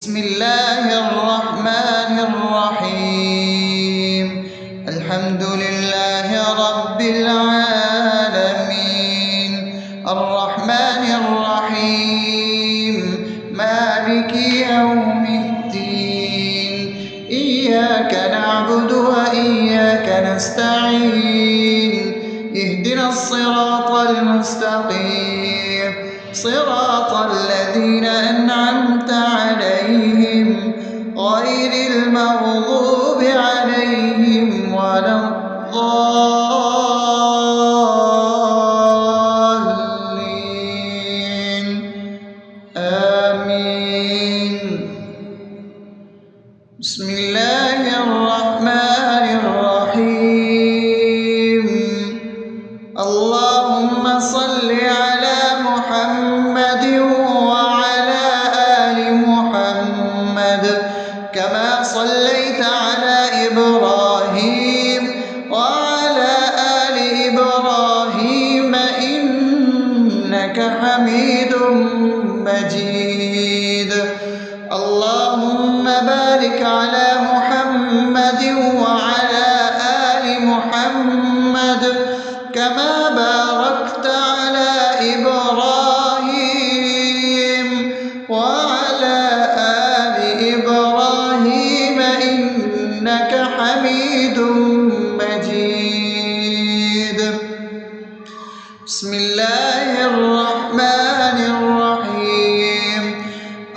بسم الله الرحمن الرحيم. الحمد لله رب العالمين، الرحمن الرحيم، مالك يوم الدين. إياك نعبد وإياك نستعين، اهدنا الصراط المستقيم، صراط الذين أنعمت عليهم غير المغضوب عليهم ولا الضالين. آمين. بسم الله الرحمن الرحيم. اللهم صل على محمد وعلى آل محمد كما صليت على إبراهيم وعلى آل إبراهيم إنك حميد مجيد. اللهم بارك على محمد وعلى آل محمد كما باركت على إبراهيم وعلى آل إبراهيم إنك حميد مجيد. بسم الله الرحمن الرحيم.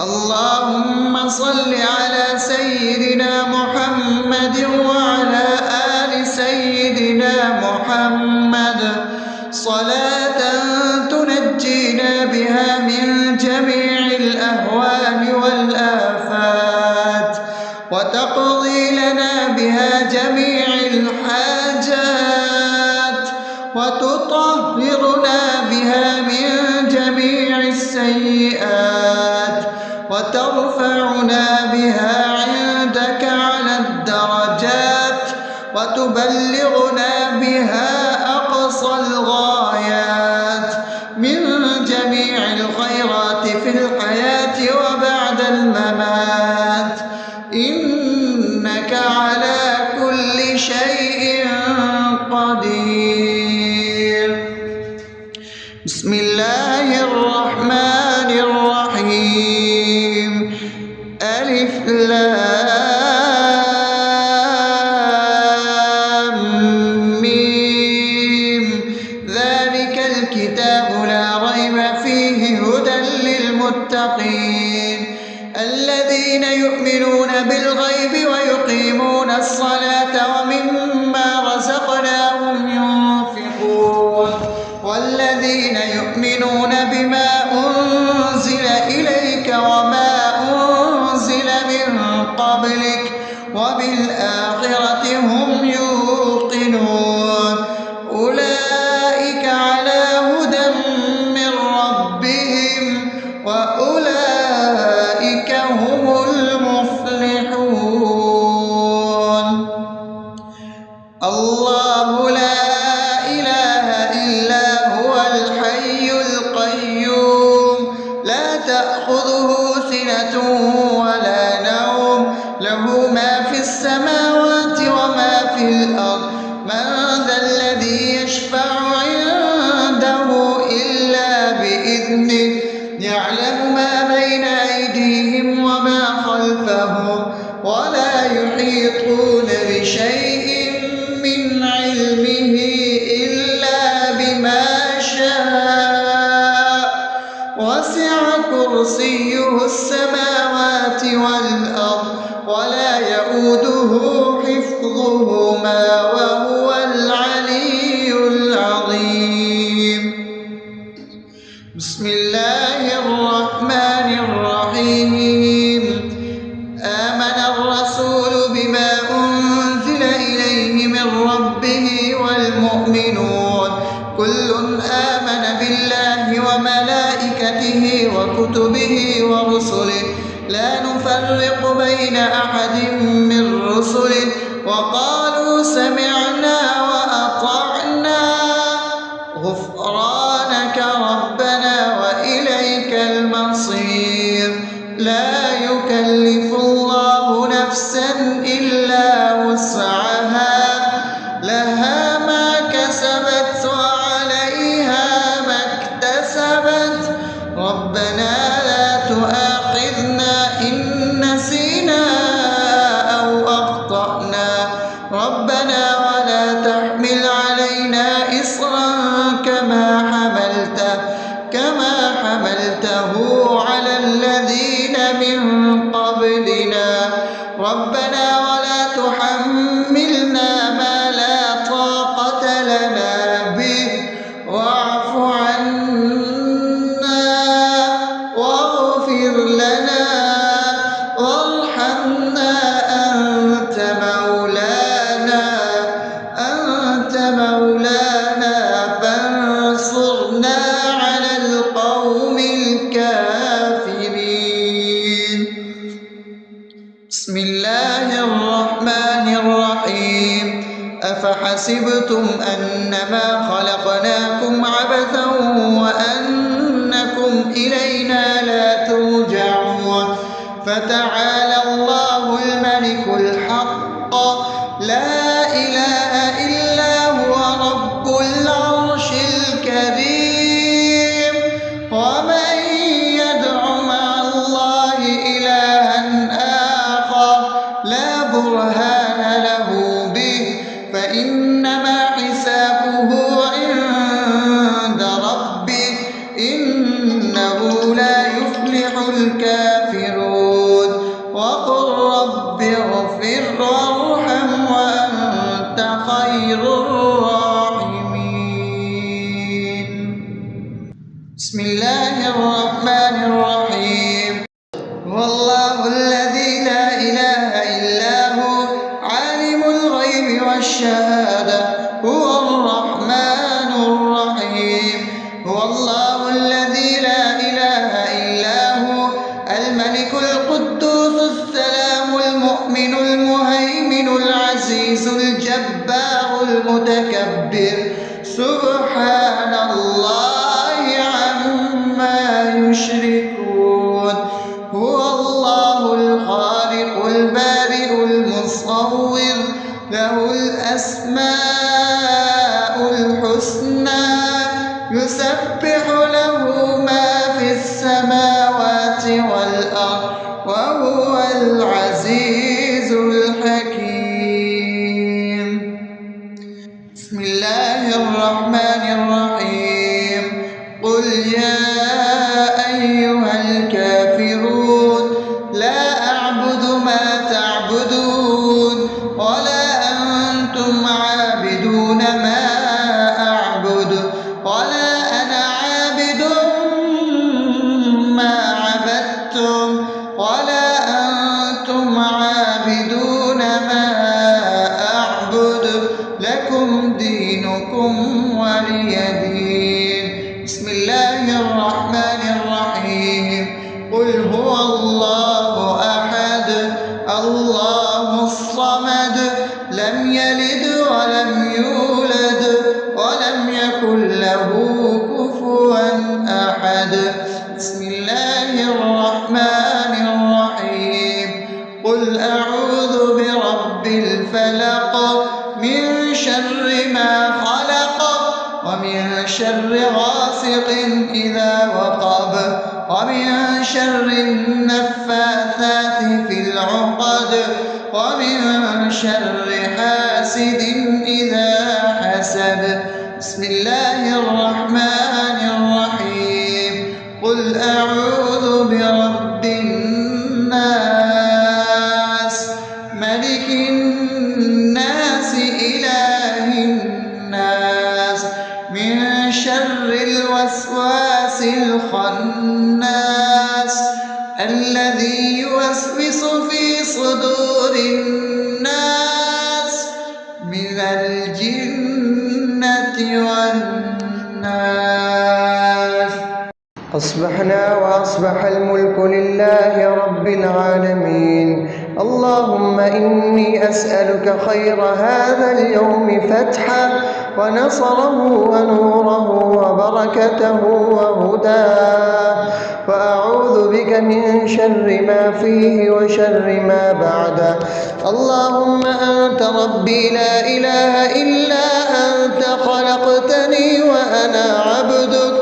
اللهم صل على سيدنا محمد وعلى آل سيدنا محمد صلاة تنجينا بها من جميع الأهوال والآفات وتقضي لنا بها جميع الحاجات وتطهرنا بها من جميع السيئات وترفعنا بها عندك على الدرجات وتبلغنا بها أقصى الغايات من جميع الخيرات في الحياة وبعد الممات، إنك على كل شيء قدير. بسم الله الرحمن الرحيم. ألف لام ميم. ذلك الكتاب لا ريب فيه هدى للمتقين الذين يؤمنون بالغيب ويقيمون الصلاة ومما رزقناهم ينفقون والذين يؤمنون بما أنزل إليك وما أنزل من قبلك وبالآخرة هم يوقنون أولئك على هدى من ربهم وأولئك هم المفلحون. الله لا إله إلا هو الحي القيوم لا تأخذه سنة ولا نوم له ما في السماوات وما في الأرض. من ذا الذي يشفع عنده إلا بإذنه يعلم ما بين أيديهم وما خلفهم ولا يحيطون بشيء من علمه إلا بما شاء وسع كرسيه السماوات والأرض ولا يؤوده حفظهما وهو العلي العظيم. بسم الله الرحمن الرحيم. آمن الرسول بما أنزل إليه من ربه والمؤمنون كل آمن بالله وملائكته وكتبه ورسله لا نفرق بين أحد من رسله وقالوا سمعنا وأطعنا غفرانك ربنا وإليك المصير. لا يكلف قبلنا ربنا ولا تحملنا ما لا طاقة لنا به واعف عنا واغفر لنا وارحمنا أنت مولانا فانصرنا على القوم الكافرين. بسم الله الرحمن الرحيم. أفحسبتم أنما خلقناكم عبثا وأنكم إلينا لا ترجعون فتعالى الله الملك الحق لا إله إلا هو رب العرش الكريم. ومن يدع مع الله إلها آخر لا برهان له به فإنما حسابه عند ربه إنه لا يفلح الكافرون. وقل رب اغفر وارحم وأنت خير الراحمين. بسم الله الرحمن الرحيم. هو الله الذي لا إله إلا هو عالم الغيب والشهادة هو الرحمن الرحيم. هو الله الذي لا إله إلا هو الملك القدوس السلام المؤمن المهيمن العزيز الجبار المتكبر سبحان الله عما يشركون. هو الله الخالق البارئ المصور له الأسماء الحسنى يسبح له ما في السماوات والأرض وهو العزيز الحكيم. بسم الله الرحمن الرحيم. قل يا أيها الكافرون لا أعبد ما تعبدون ولا أنتم عابدون ما أعبد ولا أنا عابد ما عبدتم ولا أنتم عابدون ما أعبد لكم دينكم ولي دين. بسم الله الرحمن الرحيم. قل هو الله أحد الله الصمد لم يلد ولم يولد ولم يكن له كفوا أحد. بسم الله الرحمن الرحيم. قل أعوذ برب الفلق من شر ما خلق ومن شر غاسق إذا وقب ومن شر النفاثات في العقد ومن شر حاسد إذا حسد. بسم الله الرحمن الرحيم. قل أعوذ برب الناس ملك الناس إله الناس من شر الوسواس الخناس الذي يوسوس في صدور الناس من الجنة والناس. أصبحنا وأصبح الملك لله رب العالمين. اللهم إني أسألك خير هذا اليوم فتحه ونصره ونوره وبركته وهداه وأعوذ بك من شر ما فيه وشر ما بعده. اللهم أنت ربي لا إله إلا أنت خلقتني وأنا عبدك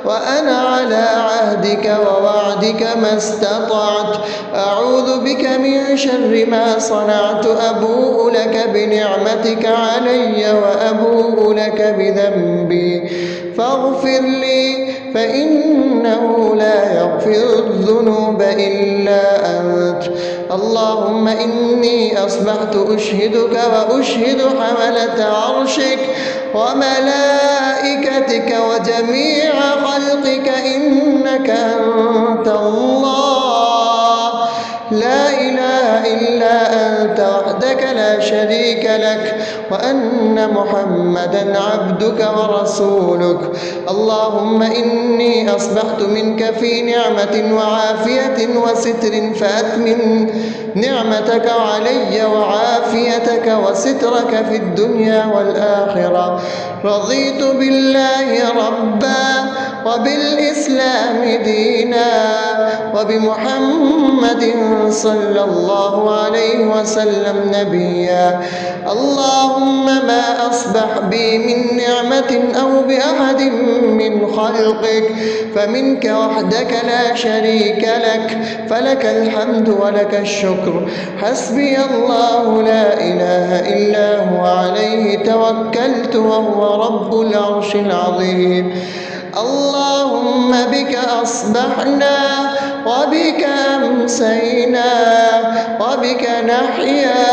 وأنا على عهدك ووعدك ما استطعت. أعوذ بك من شر ما صنعت. أبوء لك بنعمتك علي وأبوء لك بذنبي فاغفر لي فإنه لا يغفر الذنوب إلا أنت. اللهم إني أصبحت أشهدك وأشهد حملة عرشك وملائكتك وجميع خلقك إنك أنت الله لا إله إلا أنت وحدك لا شريك لك وأن محمدا عبدك ورسولك. اللهم إني أصبحت منك في نعمة وعافية وستر فأتمم نعمتك علي وعافيتك وسترك في الدنيا والآخرة. رضيت بالله ربا وبالإسلام دينا وبمحمد صلى الله عليه وسلم نبيا. اللهم ما أصبح بي من نعمة أو بأحد من خلقك فمنك وحدك لا شريك لك فلك الحمد ولك الشكر. حسبي الله لا إله إلا هو عليه توكلت وهو رب العرش العظيم. اللهم بك أصبحنا وبك أمسينا وبك نحيا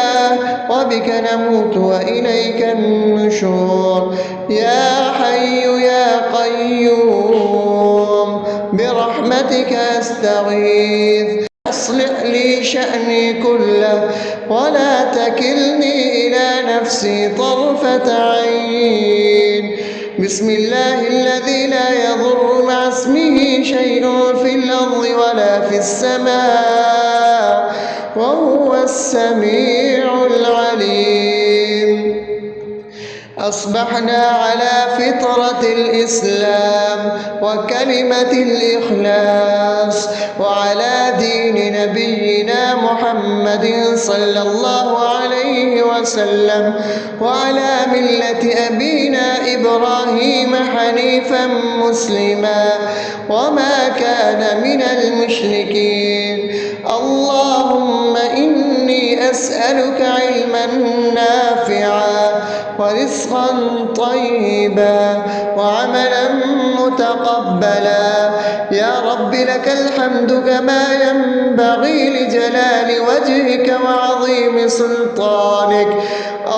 وبك نموت وإليك النشور. يا حي يا قيوم برحمتك أستغيث أصلح لي شأني كله ولا تكلني إلى نفسي طرفة عين. بسم الله الذي لا يضر مع اسمه شيء في الأرض ولا في السماء وهو السميع العليم. أصبحنا على فطرة الإسلام وكلمة الإخلاص وعلى دين نبينا محمد صلى الله عليه وسلم وعلى ملة أبينا إبراهيم حنيفا مسلما وما كان من المشركين. اللهم إني أسألك علما نافعا ورزقا طيبا وعملا متقبلا. يا رب لك الحمد كما ينبغي لجلال وجهك وعظيم سلطانك.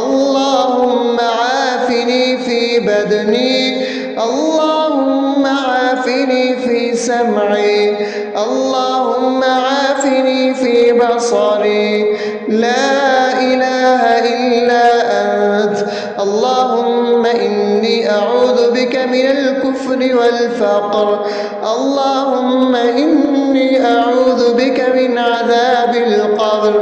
اللهم عافني في بدني اللهم عافني في سمعي اللهم عافني في بصري. لا إله إلا أنت. اللهم إني أعوذ بك من الكفر والفقر. اللهم إني أعوذ بك من عذاب القبر.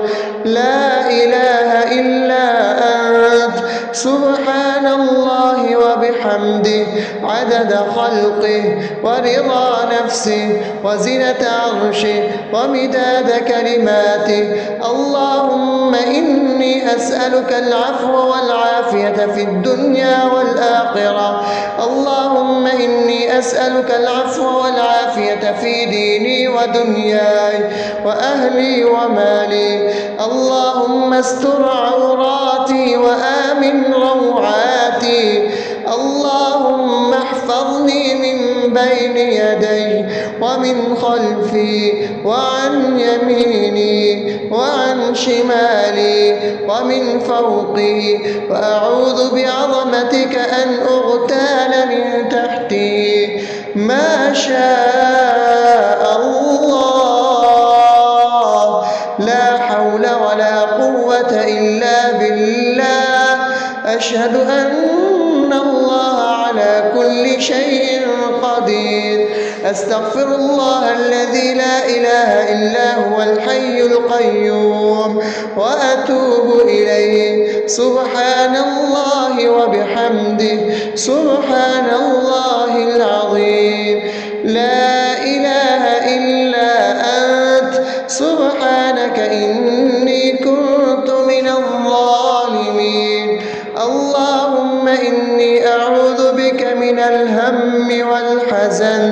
لا إله إلا أنت. سبحان الله وبحمده عدد خلقه ورضا نفسه وزنة عرشه ومداد كلماته. اللهم إني أسألك العفو والعافية في الدنيا والآخرة. اللهم إني أسألك العفو والعافية في ديني ودنياي وأهلي ومالي. اللهم استر عوراتي وآمن روعاتي. اللهم احفظني من بين يدي ومن خلفي وعن يميني وعن شمالي ومن فوقي وأعوذ بعظمتك أن أغتال من تحتي. ما شاء الله لا حول ولا قوة إلا بالله. أشهد أن الله على كل شيء قدير. أستغفر الله الذي لا إله إلا هو الحي القيوم وأتوب إليه. سبحان الله وبحمده سبحان الله العظيم. لا إله إلا أنت. سبحانك إني كنت من الظالمين. اللهم إني أعوذ بك من الهم والحزن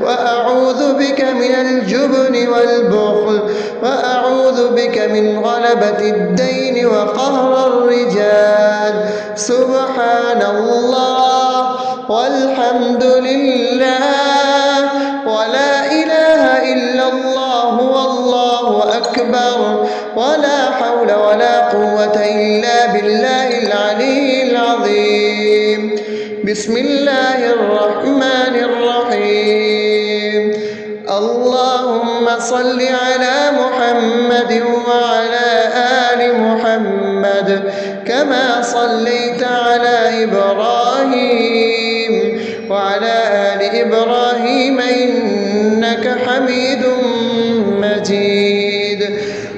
وأعوذ بك من الجبن والبخل وأعوذ بك من غلبة الدين وقهر الرجال. سبحان الله والحمد لله ولا إله إلا الله والله أكبر. النار ولا حول ولا قوة إلا بالله العلي العظيم. بسم الله الرحمن الرحيم. اللهم صل على محمد وعلى آل محمد كما صليت على إبراهيم وعلى آل إبراهيم إنك حميد مجيد.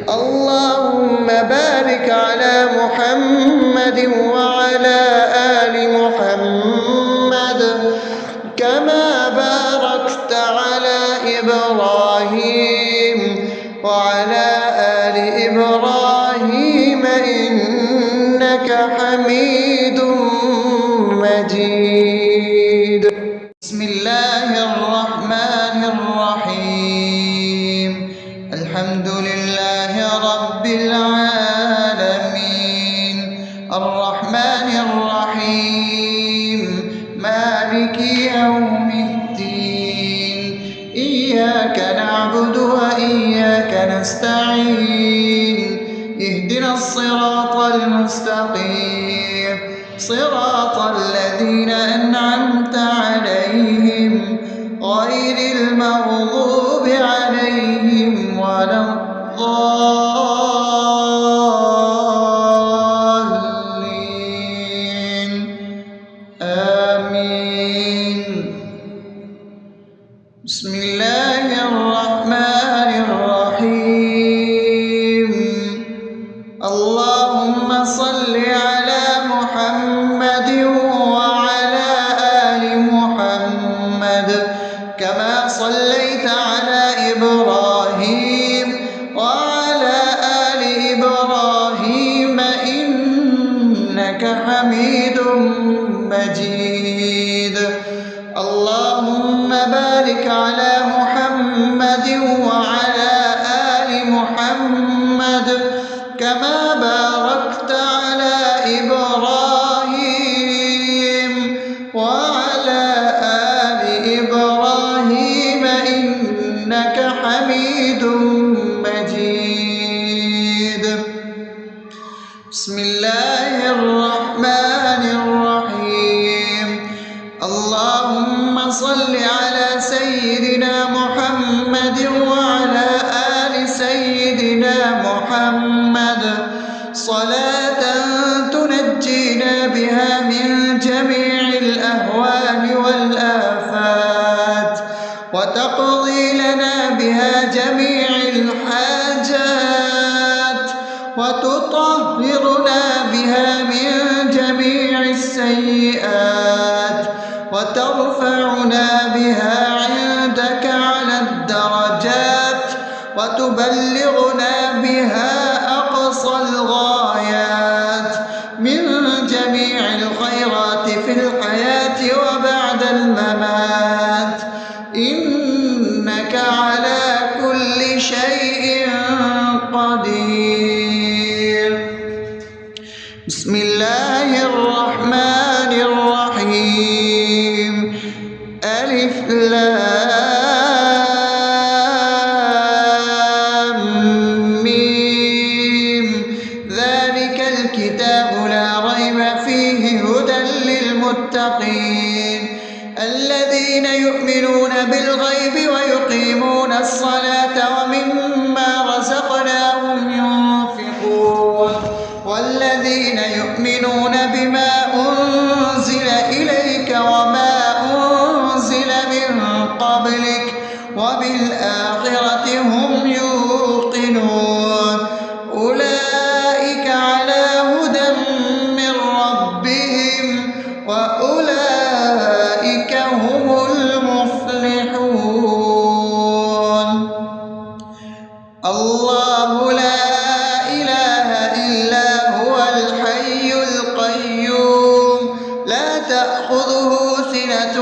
اللهم بارك على محمد وعلى آل محمد كما باركت على إبراهيم وعلى آل إبراهيم إنك حميد مجيد. بسم الله الرحمن الرحيم. الحمد لله رب العالمين الرحمن الرحيم مالك يوم الدين إياك نعبد وإياك نستعين اهدنا الصراط المستقيم صراط الذين أنعمت عليهم غير المغضوب عليهم ولا الضالين آمين. بسم الله الرحمن الرحيم. اللهم صل على محمد وعلى آل محمد كما صليت على إبراهيم وعلى آل إبراهيم إنك حميد مجيد. اللهم بارك على محمد وعلى آل محمد كما باركت على إبراهيم وعلى آل إبراهيم إنك حميد مجيد. بسم الله الرحمن الرحيم. اللهم صل على سيدنا محمد وعلى آل سيدنا محمد صلاة تنجينا بها من جميع الأهوال والآفات وتقضي لنا بها جميع الحاجات وتطهرنا بها من جميع السيئات وترفعنا بها عندك على الدرجات وتبلغنا بها أقصى الغايات من جميع الخيرات في الحياة وبعد الممات إنك على كل شيء قدير. بسم الله الرحمن الرحيم. ألف لام ميم ذلك الكتاب لا ريب فيه هدى للمتقين الذين يؤمنون بالغيب ويقيمون الصلاة ومما رزقناهم ينفقون والذين يؤمنون بما أنزل إليك وما أنزل من قبلك وبالآخرة هم يوقنون أولئك على هدى من ربهم وأولئك هم المفلحون. الله لا إله إلا هو الحي القيوم لا تأخذه سنة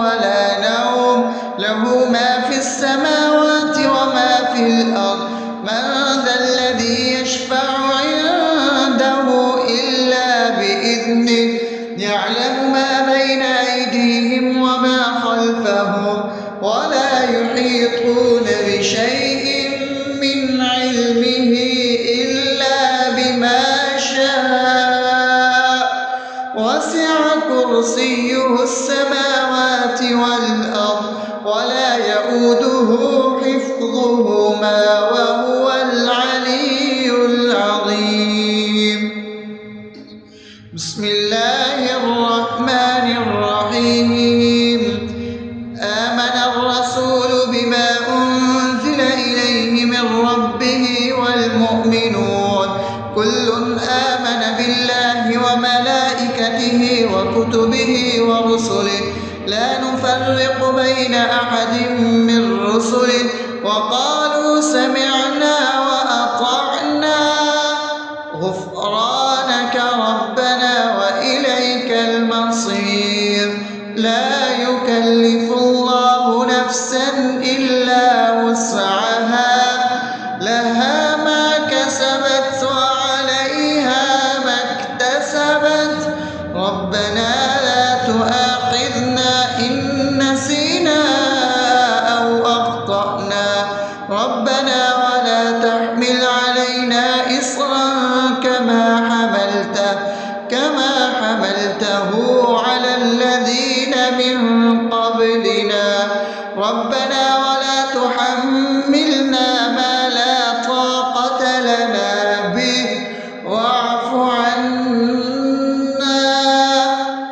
ولا نوم له ما في السماوات وما في الأرض من ذا الذي يشفع عنده إلا بإذنه يعلم ما بين أيديهم وما خلفهم ولا يحيطون بشيء من علمه كرسيه السماوات والأرض ولا يؤوده حفظهما وهو العلي العظيم. بسم الله الرحمن الرحيم. آمن الرسول بما أنزل إليه من ربه والمؤمنون كل آمن بالله وملائكته وكتبه ورسله لا نفرق بين أحد من رسله وقالوا سمعنا وأطعنا غفرانك ربنا وإليك المصير. لا يكلف الله نفسا إلا وسعها لها ما كسبت وعليها ما اكتسبت ربنا لا تؤاخذنا إن نسينا أو أخطأنا ربنا ولا تحمل علينا إصرا كما حملته على الذين من قبلنا ربنا ولا تحملنا ما لا طاقة لنا به واعف عنا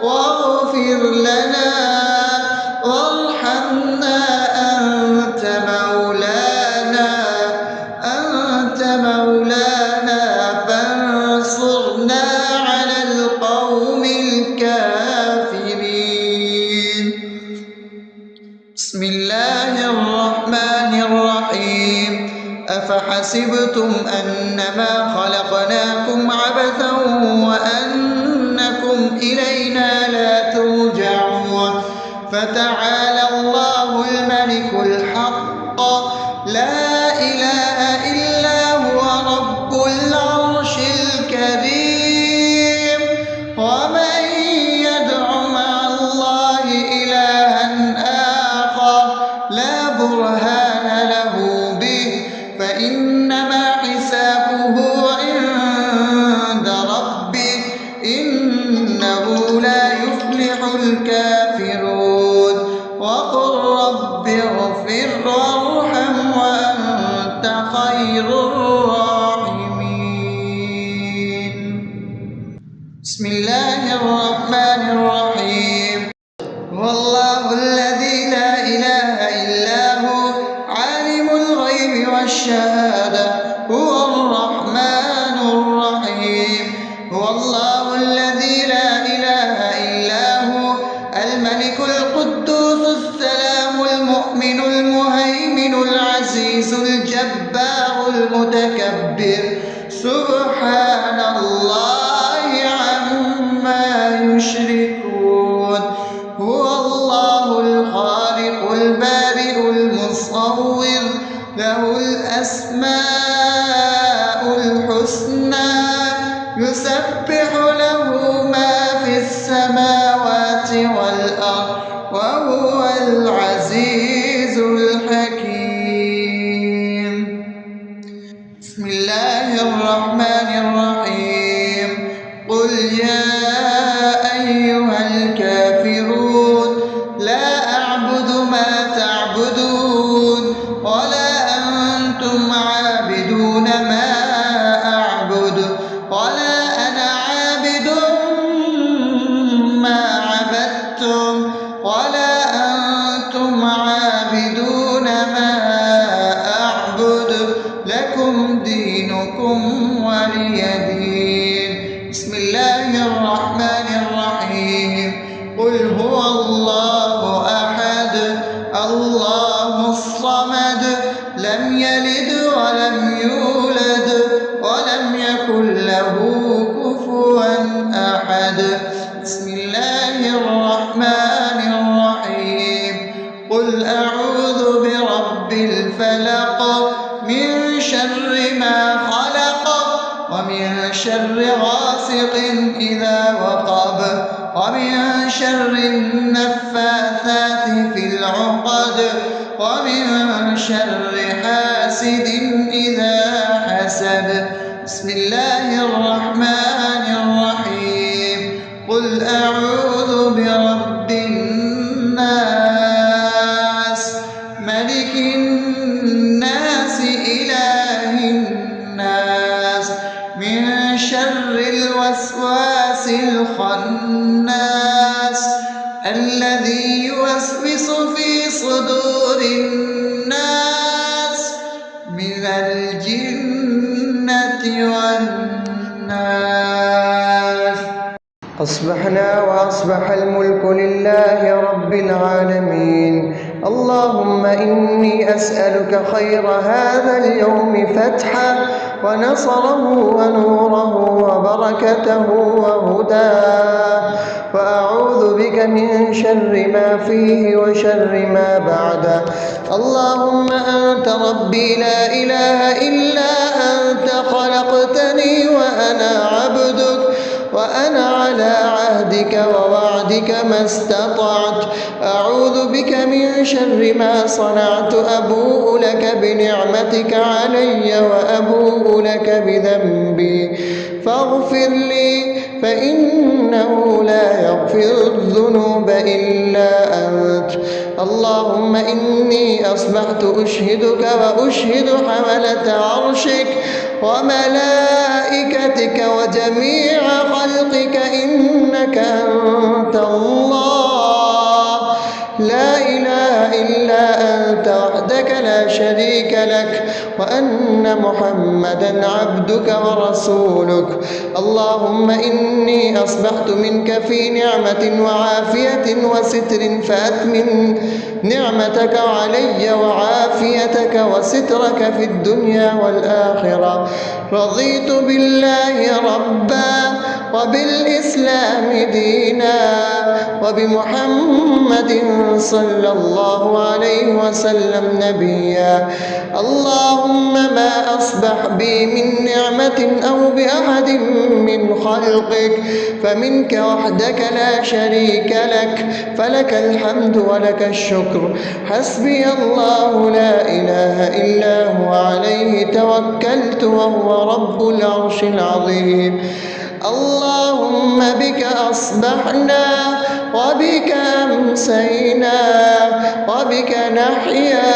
واغفر لنا وارحمنا أنت مولانا فانصرنا على القوم الكافرين. بسم الله الرحمن الرحيم. أفحسبتم أنما خلقناكم عبثا وأنكم إلينا لا ترجعون فتعالى الله الملك الحق لا إله إلا هو رب العرش الكريم. ومن يدع مع الله إلها آخر لا برهان له به فإنما حسابه عند ربه إنه لا يفلح الكافرون. وقل رب اغفر وارحم وأنت خير الراحمين. بسم الله الرحمن الرحيم. هو الله الذي لا إله إلا هو عالم الغيب والشهادة هو الرحمن الرحيم. هو الله الذي لا إله إلا هو الملك القدوس السلام المؤمن المهيمن العزيز الجبار المتكبر سبحان الله عما يشركون. هو الله الخالق البارئ المصور له الأسماء الحسنى يسبح له ما في السماوات والأرض وهو العزيز الحكيم. بسم الله الرحمن الرحيم. قل يا أيها الكافرون لا أعبد ما تعبدون ولا أنتم عابدون ما أعبد ولا أنا عابد ما عبدتم ولا أنتم عابدون ما أعبد لكم دينكم ولي دين. بسم الله الرحمن الرحيم. قل هو الله أحد الله الصمد لم يلد ولم يولد ولم يكن له كفوا أحد. بسم الله الرحمن الرحيم. قل أعوذ برب الفلق من شر ما خلق ومن شر غاسق إذا وقب ومن شر النفاثات في العقد ومن شر حاسد إذا حسد. بسم الله الرحمن الرحيم. قل أعوذ من شر الوسواس الخناس الذي يوسوس في صدور الناس من الجنة والناس. أصبحنا وأصبح الملك لله رب العالمين. اللهم إني أسألك خير هذا اليوم فتحه ونصره ونوره وبركته وهداه، وأعوذ بك من شر ما فيه وشر ما بعده. اللهم أنت ربي لا إله إلا أنت، خلقتني وأنا عبدك، وأنا على عهدك ووعدك ما استطعت. أعوذ بك من شر ما صنعت، أبوء لك بنعمتك علي وأبوء لك بذنبي، فاغفر لي فإنه لا يغفر الذنوب إلا أنت. اللهم إني أصبحت أشهدك وأشهد حملة عرشك وملائكتك وجميع خلقك إنك أنت الله لا إله إلا أنت وحدك لا شريك لك، وأن محمدا عبدك ورسولك. اللهم إني أصبحت منك في نعمة وعافية وستر، فأتمم نعمتك علي وعافيتك وسترك في الدنيا والآخرة. رضيت بالله ربا وبالإسلام دينا وبمحمد صلى الله عليه وسلم نبيا. اللهم ما أصبح بي من نعمة أو بأحد من خلقك فمنك وحدك لا شريك لك، فلك الحمد ولك الشكر. حسبي الله لا إله إلا هو، عليه توكلت وهو رب العرش العظيم. اللهم بك أصبحنا وبك أمسينا وبك نحيا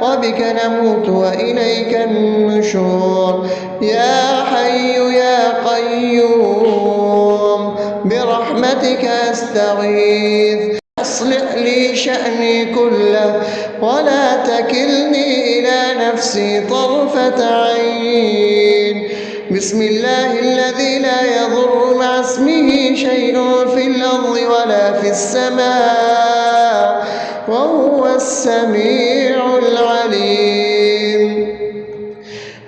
وبك نموت وإليك النشور. يا حي يا قيوم برحمتك أستغيث، أصلح لي شأني كله ولا تكلني إلى نفسي طرفة عين. بسم الله الذي لا يضر مع اسمه شيء في الأرض ولا في السماء وهو السميع العليم.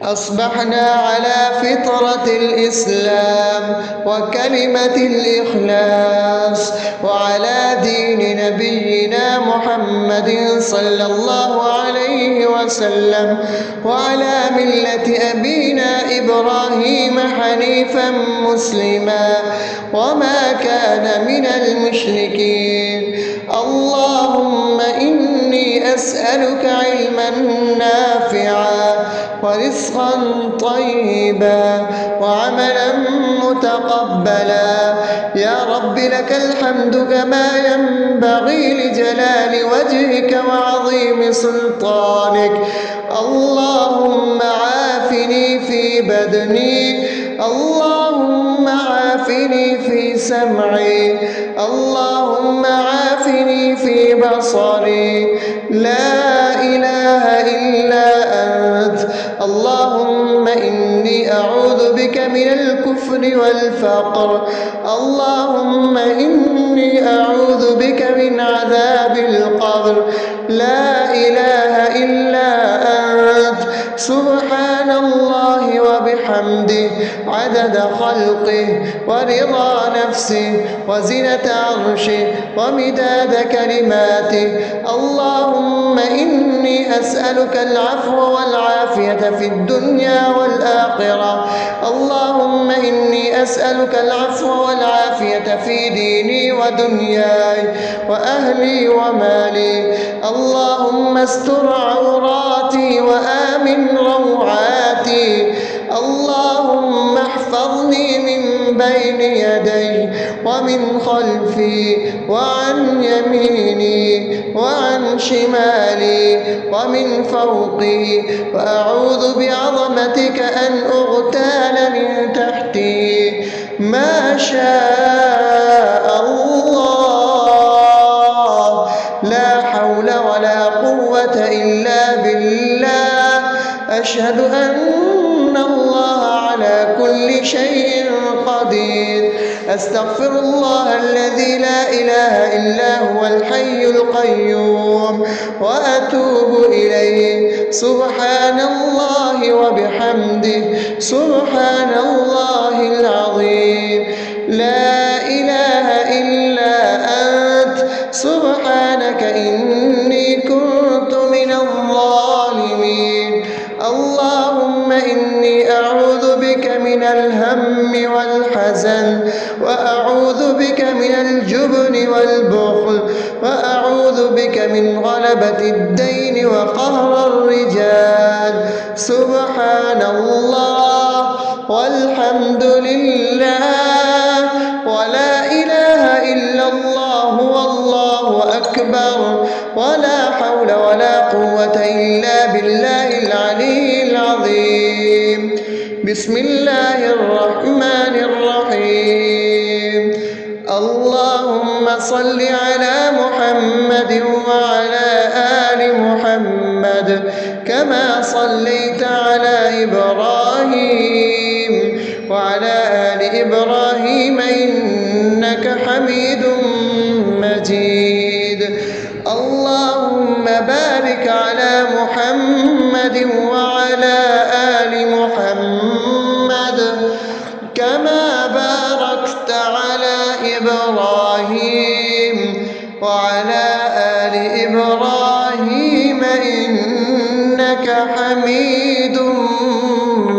أصبحنا على فطرة الإسلام وكلمة الإخلاص وعلى دين نبينا محمد صلى الله عليه وسلم وعلى ملة أبينا إبراهيم حنيفا مسلما وما كان من المشركين. اللهم إني أسألك علما نافعا ورزقا طيبا وعملا متقبلا. يا رب لك الحمد كما ينبغي لجلال وجهك وعظيم سلطانك. اللهم عافني في بدني، اللهم عافني في سمعي، اللهم عافني في بصري. لا إله إلا أنت. اللهم إني أعوذ بك من الكفر والفقر. اللهم إني أعوذ بك من عذاب القبر. لا إله إلا أنت. سبحان الله وبحمده عدد خلقه ورضا نفسه وزنة عرشه ومداد كلماته. اللهم إني أسألك العفو والعافية في الدنيا والآخرة. اللهم إني أسألك العفو والعافية في ديني ودنياي وأهلي ومالي. اللهم استر عوراتي وآمن روعاتي. اللهم احفظني من بين يدي ومن خلفي وعن يميني وعن شمالي ومن فوقي، وأعوذ بعظمتك أن أغتال من تحتي. ما شاء الله، لا حول ولا قوة إلا بالله. أشهد أن الله على كل شيء قدير. أستغفر الله الذي لا إله إلا هو الحي القيوم وأتوب إليه. سبحان الله وبحمده، سبحان الله العظيم. لا إله إلا أنت، سبحانك إني كنت من الظالمين. اللهم إني أعوذ بك من الهم والحزن، وأعوذ بك من الجبن والبخل، وأعوذ بك من غلبة الدين وقهر الرجال. سبحان الله والحمد لله ولا إله إلا الله والله أكبر، ولا حول ولا قوة إلا بالله العلي العظيم. بسم الله الرحمن الرحيم. اللهم صل على محمد وعلى آل محمد كما صليت على إبراهيم وعلى آل إبراهيم إنك حميد مجيد. اللهم بارك على محمد وعلى آل محمد كما باركت على إبراهيم وعلى آل إبراهيم إنك حميد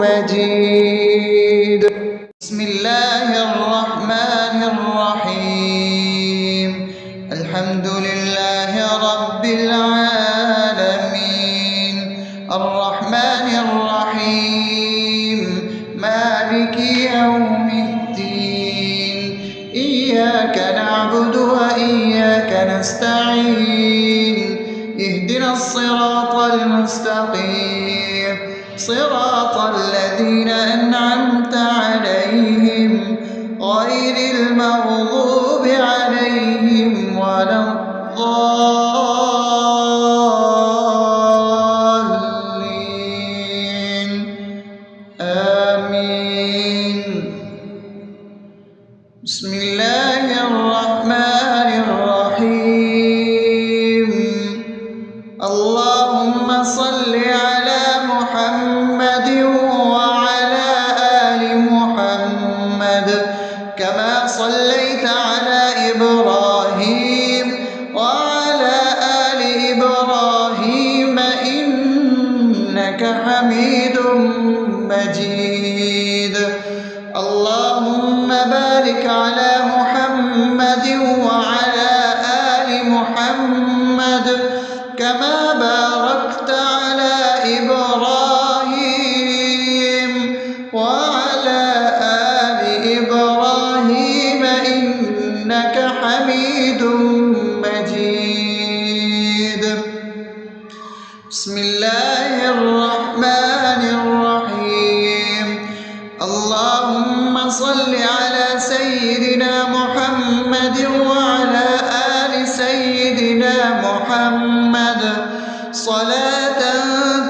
مجيد. بسم الله الرحمن الرحيم. الحمد لله رب العالمين، الرحمن الرحيم، مالك يوم الدين. إياك نعبد وإياك نستعين. اهدنا الصراط المستقيم، صراط الذين أنعمت عليهم غير المغضوب عليهم ولا الضالين. آمين. بسم الله الرحمن الرحيم. اللهم صل على محمد وعلى آل محمد كما صليت على إبراهيم وعلى آل إبراهيم إنك حميد مجيد. اللهم بارك على محمد وعلى آل محمد كما باركت على إبراهيم وعلى آل إبراهيم إنك حميد مجيد. بسم الله الرحمن الرحيم. اللهم صل على سيدنا محمد وعلى آل سيدنا محمد صلاة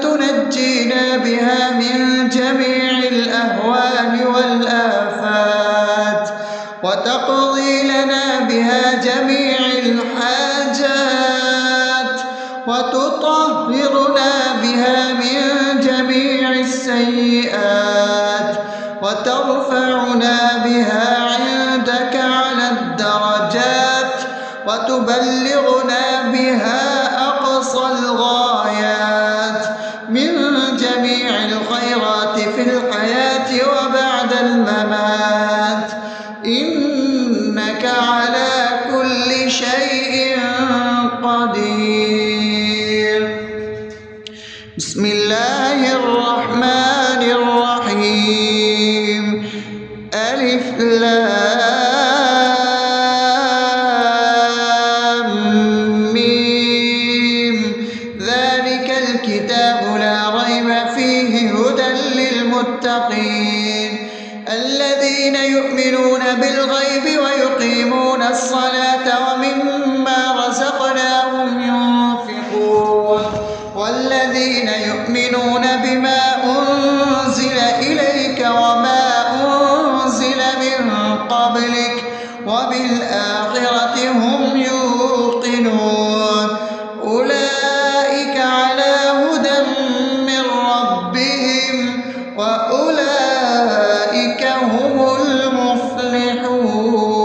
تنجينا بها من جميع الأهوال والآفات، وتقضي لنا بها جميع الحاجات، وتطهرنا بها من جميع السيئات، وترفعنا بها عندك على الدرجات، وتبلغنا بها أقصى الغايات من جميع الخيرات في الحياة وبعد الممات. إنك على كل شيء قدير. بسم الله الرحمن الرحيم. ألف لام ميم ذلك الكتاب لا ريب فيه هدى للمتقين الذين يؤمنون بالغيب ويقيمون الصلاة ومما رزقناهم ينفقون والذين يؤمنون بما أنزل إليك وما أنزل من قبلك وبالآخرة هم يوقنون أولئك على هدى من ربهم وأولئك هم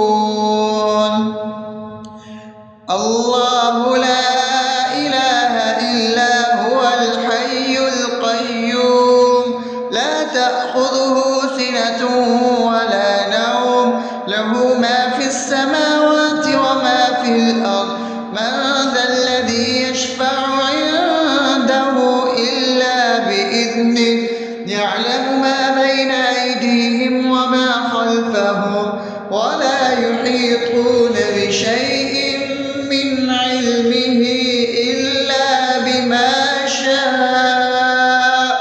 المفلحون الله لا إله إلا هو الحي القيوم لا تأخذه سنة ولا نوم له ما في السماوات وما في الأرض من ذا الذي يشفع عنده إلا بإذنه يعلم ما بين أيديهم وما خلفهم ولا يحيطون بشيء من علمه إلا بما شاء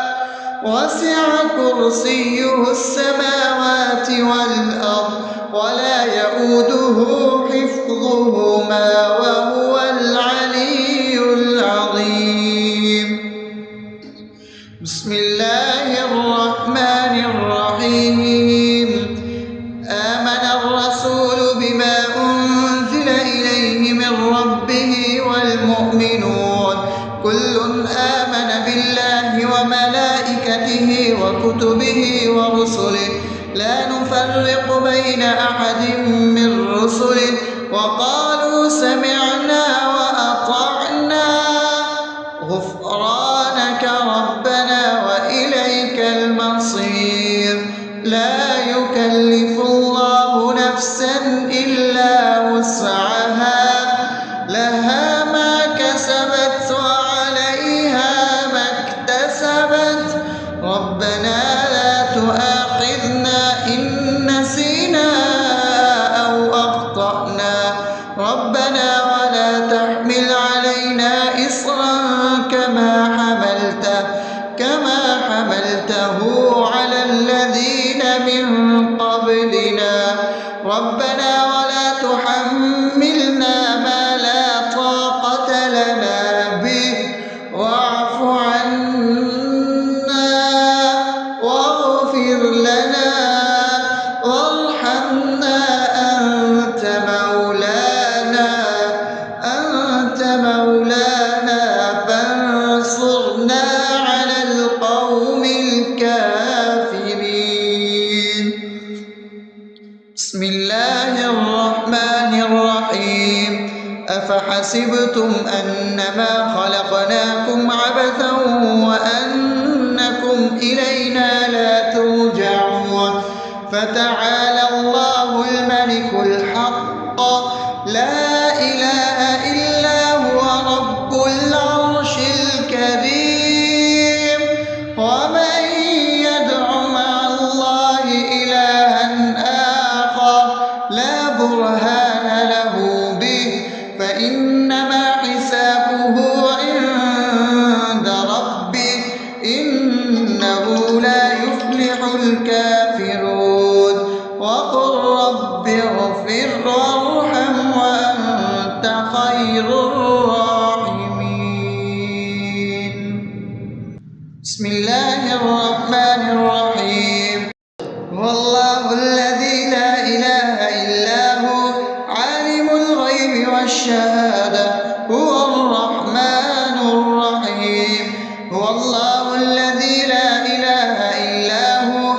وسع كرسيه السماوات والأرض ولا يؤوده حفظهما وهو العلي العظيم بسم الله الرحمن الرحيم آمن الرسول بما أنزل إليه من ربه والمؤمنون كل آمن بالله وملائكته وكتبه ورسله لا نفرق بين أحد من رسله وقالوا سمعنا وأطعنا غفرانك ربنا وإليك المصير لا يكلف الله نفسا إلا وسعها لها ما كسبت وعليها ما اكتسبت ربنا لا تؤاخذنا إن نسينا أو أخطأنا ربنا ولا تحمل علينا إصرا كما حملته على الذين من قبلنا ربنا ولا تحملنا ما لا طاقة لنا به واعف عنا واغفر لنا وارحمنا أنت مولانا فانصرنا على القوم الكافرين بسم الله الرحمن الرحيم أفحسبتم أنما خلقناكم عبثا وأنكم إلينا لا ترجعون فتعالى الله الملك الحق لا إله إلا هو رب العرش الكريم ومن يدع مع الله إلها آخر لا برهان له به فإنما حسابه عند ربه إنه لا يفلح الكافرون وقل رب اغفر وارحم وأنت خير الراحمين بسم الله الرحمن الرحيم هو الله الذي لا إله إلا هو عالم الغيب والشهادة هو الرحمن الرحيم هو الله الذي لا إله إلا هو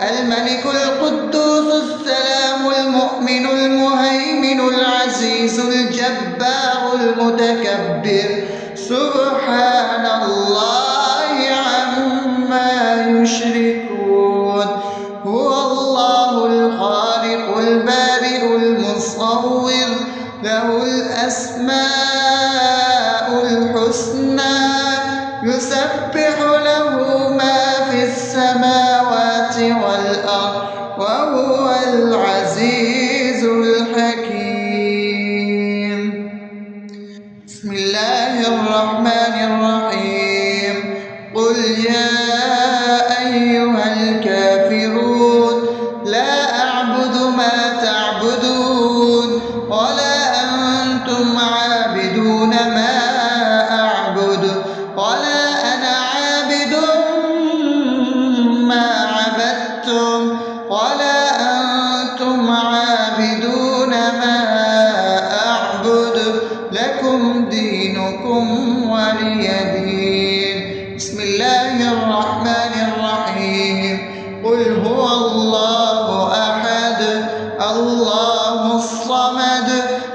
الملك القدوس السلام المؤمن المهيمن العزيز الجبار المتكبر سبحان الله عما يشركون هو الله الخالق البارئ المصور له الأسماء الحسنى يسبح له ما في السماوات والأرض وهو وهو العزيز الحكيم. بسم الله الرحمن الرحيم. قل يا أيها الكافرون لا أعبد ما تعبدون ولا أنتم عابدون ما أعبد ولا أنا عابد ما عبدتم ولا أنتم عابدون ما أعبد لكم دينكم ولي دين. بسم الله الرحمن الرحيم. قل هو الله أحد الله الصمد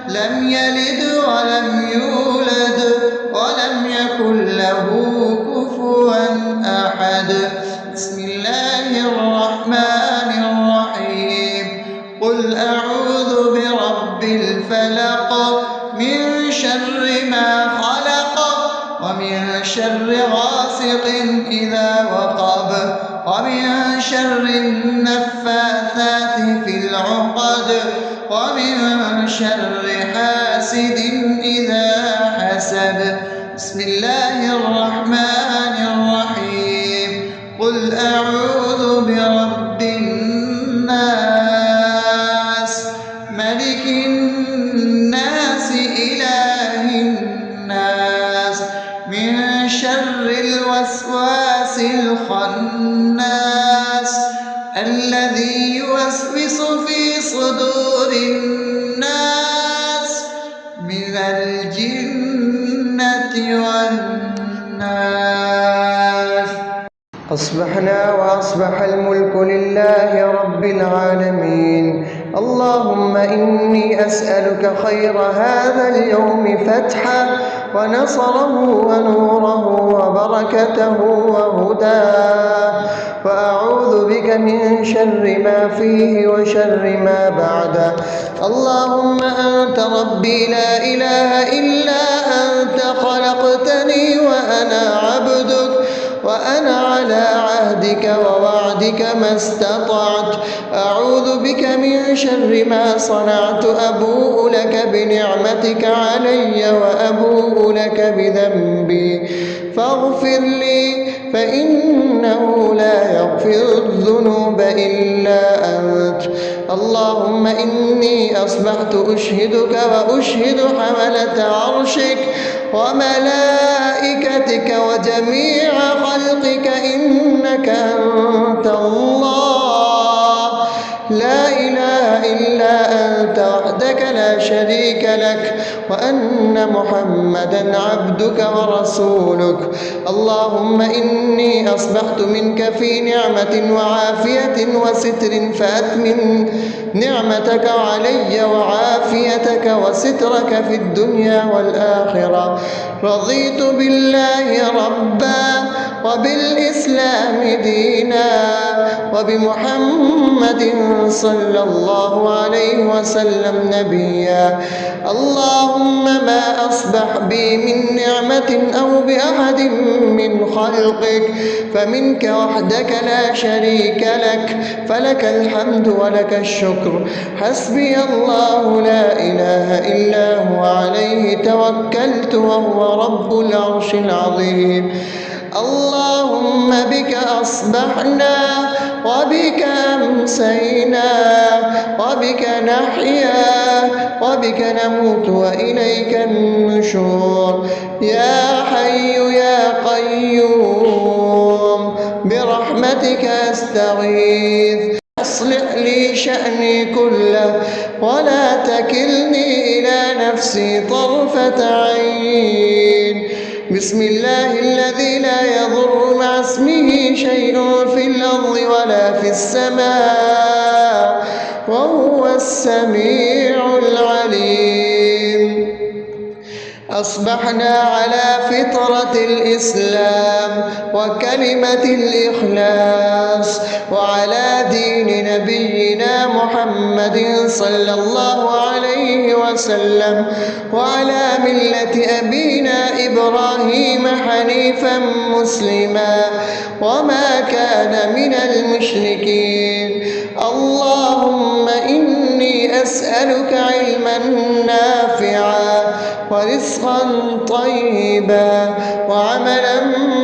لم يلد ولم يولد ولم يكن له كفوا أحد. بسم الله الرحمن الرحيم. قل أعوذ برب الفلق من شر ما خلق ومن شر غاسق إذا وقب ومن شر النفاثات في العقد ومن شر حاسد إذا حسد. بسم الله الرحمن الرحيم. قل أعوذ برب الناس ملك الناس إله الناس من شر الوسواس الخناس الذي يوسوس في صدور الناس من الجنة والناس. أصبحنا وأصبح الملك لله رب العالمين. اللهم إني أسألك خير هذا اليوم فتحه ونصره ونوره وبركته وهداه، وأعوذ بك من شر ما فيه وشر ما بعده. اللهم أنت ربي لا إله إلا أنت خلقتني وأنا عبدك وأنا على عهدك ووعدك ما استطعت. أعوذ بك من شر ما صنعت. أبوء لك بنعمتك علي وأبوء لك بذنبي فاغفر لي فإنه لا يغفر الذنوب إلا أنت. اللهم إني أصبحت أشهدك وأشهد حملة عرشك وملائكتك وجميع خلقك إنك أنت الله لا إله إلا أنت وحدك لا شريك لك وأن محمدا عبدك ورسولك. اللهم إني أصبحت منك في نعمة وعافية وستر فأتمن نعمتك علي وعافيتك وسترك في الدنيا والآخرة. رضيت بالله ربا وبالإسلام دينا وبمحمد صلى الله عليه وسلم نبيا. اللهم ما أصبح بي من نعمة أو بأحد من خلقك فمنك وحدك لا شريك لك فلك الحمد ولك الشكر. حسبي الله لا إله إلا هو عليه توكلت وهو رب العرش العظيم. اللهم بك أصبحنا وبك أمسينا وبك نحيا وبك نموت وإليك النشور. يا حي يا قيوم برحمتك أستغيث أصلح لي شأني كله ولا تكلني إلى نفسي طرفة عين. بسم الله الذي لا يضر مع اسمه شيء في الأرض ولا في السماء وهو السميع العليم. أصبحنا على فطرة الإسلام وكلمة الإخلاص وعلى دين نبينا محمد صلى الله عليه وسلم وعلى ملة أبينا إبراهيم حنيفا مسلما وما كان من المشركين. اللهم أسألك علما نافعا ورزقا طيبا وعملا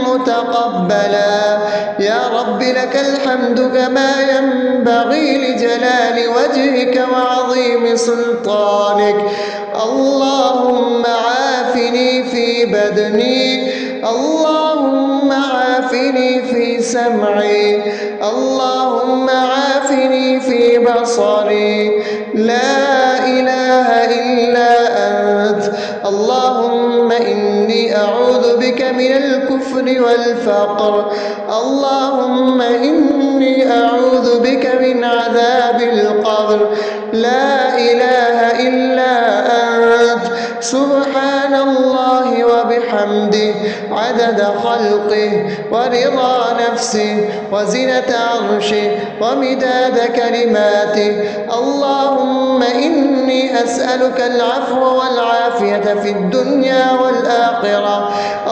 متقبلا. يا رب لك الحمد كما ينبغي لجلال وجهك وعظيم سلطانك. اللهم عافني في بدني، اللهم عافني في سمعي، اللهم عافني في بصري. لا إله إلا أنت. اللهم إني أعوذ بك من الكفر والفقر. اللهم إني أعوذ بك من عذاب القبر. لا إله إلا أنت. سبحان الله وبحمده عدد خلقه ورضا نفسه وزنة عرشه ومداد كلماته. اللهم إني أسألك العفو والعافية في الدنيا والآخرة.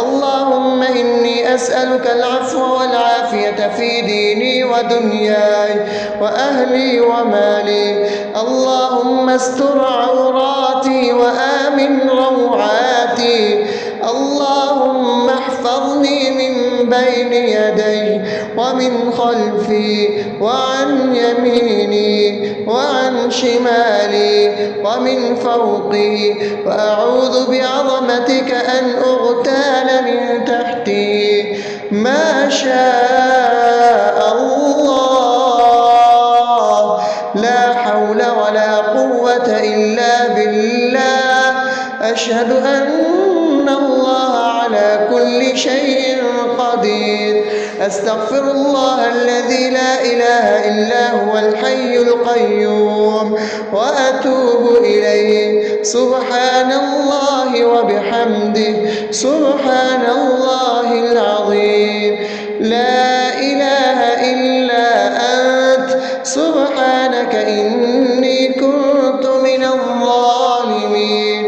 اللهم إني أسألك العفو والعافية في ديني ودنياي وأهلي ومالي. اللهم استر عوراتي وآمن روعاتي. اللهم احفظني من بين يدي ومن خلفي وعن يميني وعن شمالي ومن فوقي، وأعوذ بعظمتك أن أغتال من تحتي. ما شاء الله، لا حول ولا قوة إلا بالله. أشهد أن الله على كل شيء قدير. أستغفر الله الذي لا إله إلا هو الحي القيوم وأتوب إليه. سبحان الله وبحمده سبحان الله العظيم. لا إله إلا أنت. سبحانك إني كنت من الظالمين.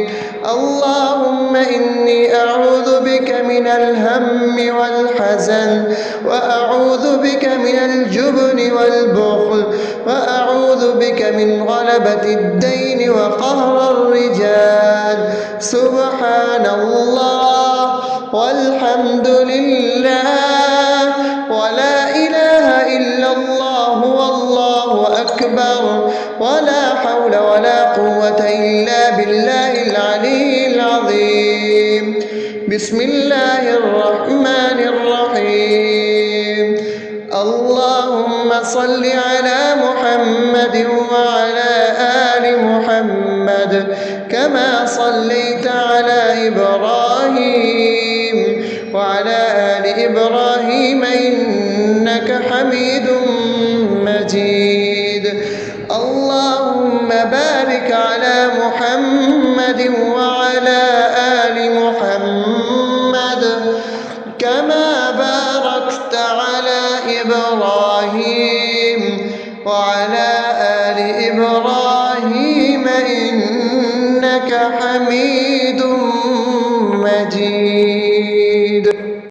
اللهم إني أعوذ بك من الهم والحزن، وأعوذ بك من الجبن والبخل، وأعوذ بك من غلبة الدين وقهر الرجال. سبحان الله والحمد لله ولا إله إلا الله والله أكبر، ولا حول ولا قوة إلا بالله العلي العظيم. بسم الله الرحمن الرحيم. اللهم صل على محمد وعلى آل محمد كما صليت على إبراهيم وعلى آل إبراهيم إنك حميد مجيد. اللهم بارك على محمد وعلى آل محمد كما باركت على إبراهيم وعلى آل إبراهيم إنك حميد